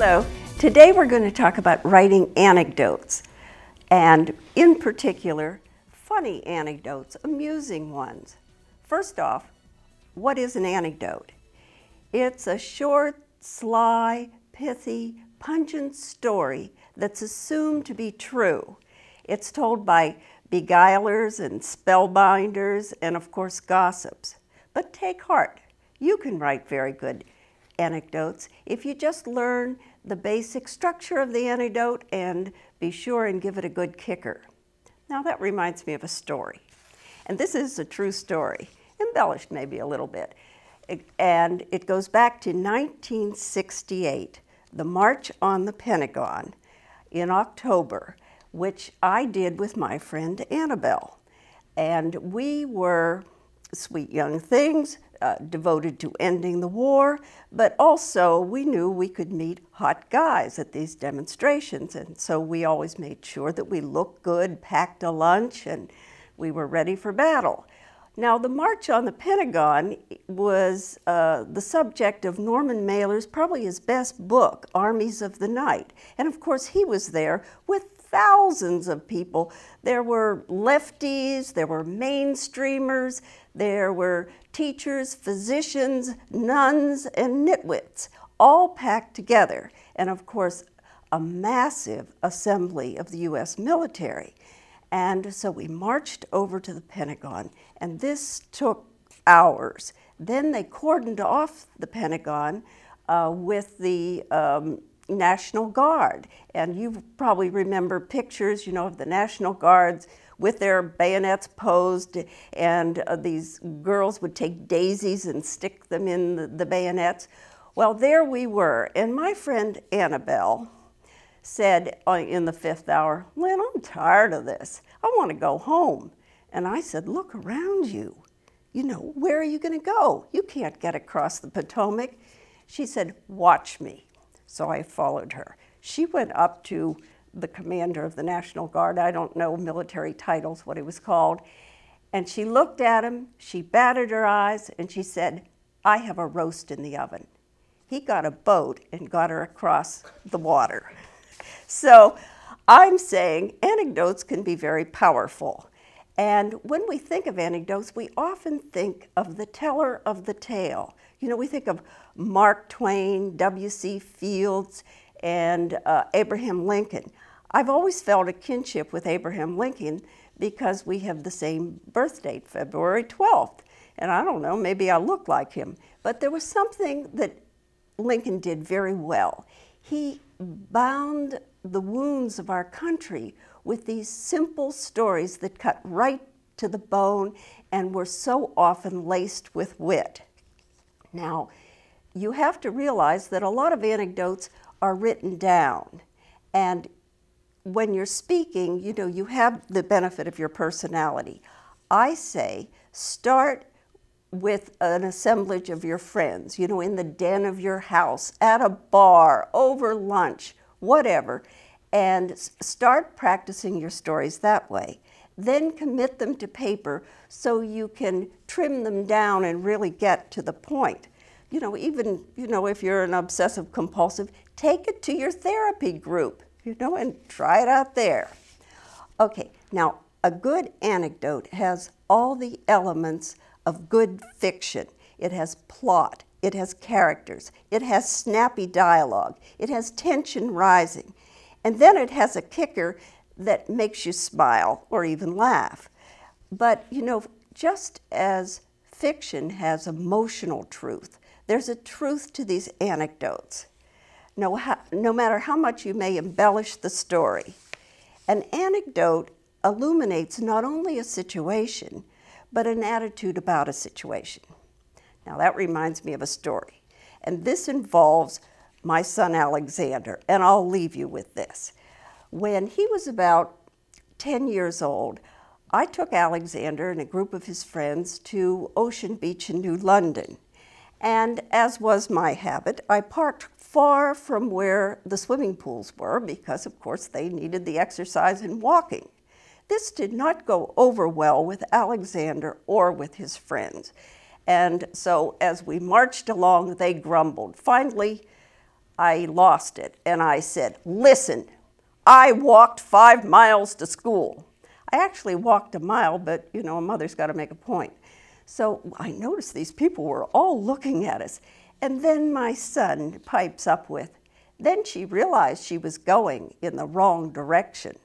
Hello. Today we're going to talk about writing anecdotes, and in particular, funny anecdotes, amusing ones. First off, what is an anecdote? It's a short, sly, pithy, pungent story that's assumed to be true. It's told by beguilers and spellbinders and, of course, gossips. But take heart, you can write very good anecdotes if you just learn the basic structure of the anecdote and be sure and give it a good kicker. Now that reminds me of a story, and this is a true story, embellished maybe a little bit, and it goes back to 1968, the March on the Pentagon in October, which I did with my friend Annabelle, and we were sweet young things, devoted to ending the war, but also we knew we could meet hot guys at these demonstrations, and so we always made sure that we looked good, packed a lunch, and we were ready for battle. Now, the March on the Pentagon was the subject of Norman Mailer's, probably his best book, Armies of the Night, and of course he was there with thousands of people. There were lefties, there were mainstreamers, there were teachers, physicians, nuns, and nitwits, all packed together. And of course, a massive assembly of the U.S. military. And so we marched over to the Pentagon, and this took hours. Then they cordoned off the Pentagon with the National Guard. And you probably remember pictures, you know, of the National Guards with their bayonets posed, and these girls would take daisies and stick them in the bayonets. Well, there we were, and my friend Annabelle said in the fifth hour, "Lynn, I'm tired of this. I want to go home." And I said, "Look around you. You know, where are you going to go? You can't get across the Potomac." She said, "Watch me." So I followed her. She went up to the commander of the National Guard, I don't know military titles, what he was called, and she looked at him, she batted her eyes, and she said, "I have a roast in the oven." He got a boat and got her across the water. So I'm saying anecdotes can be very powerful. And when we think of anecdotes, we often think of the teller of the tale. You know, we think of Mark Twain, W.C. Fields, and Abraham Lincoln. I've always felt a kinship with Abraham Lincoln because we have the same birth date, February 12th. And I don't know, maybe I look like him. But there was something that Lincoln did very well. He bound the wounds of our country with these simple stories that cut right to the bone and were so often laced with wit. Now, you have to realize that a lot of anecdotes are written down, and when you're speaking, you know, you have the benefit of your personality. I say start with an assemblage of your friends, you know, in the den of your house, at a bar, over lunch, whatever, and start practicing your stories that way. Then commit them to paper so you can trim them down and really get to the point. You know, even, you know, if you're an obsessive compulsive, take it to your therapy group, you know, and try it out there. Okay, now a good anecdote has all the elements of good fiction. It has plot, it has characters, it has snappy dialogue, it has tension rising, and then it has a kicker that makes you smile or even laugh. But, you know, just as fiction has emotional truth, there's a truth to these anecdotes. No matter how much you may embellish the story, an anecdote illuminates not only a situation, but an attitude about a situation. Now that reminds me of a story, and this involves my son Alexander, and I'll leave you with this. When he was about 10 years old, I took Alexander and a group of his friends to Ocean Beach in New London. And as was my habit, I parked far from where the swimming pools were because, of course, they needed the exercise in walking. This did not go over well with Alexander or with his friends. And so as we marched along, they grumbled. Finally, I lost it, and I said, listen, I walked 5 miles to school. I actually walked a mile, but you know, a mother's got to make a point. So I noticed these people were all looking at us. And then my son pipes up with, then she realized she was going in the wrong direction.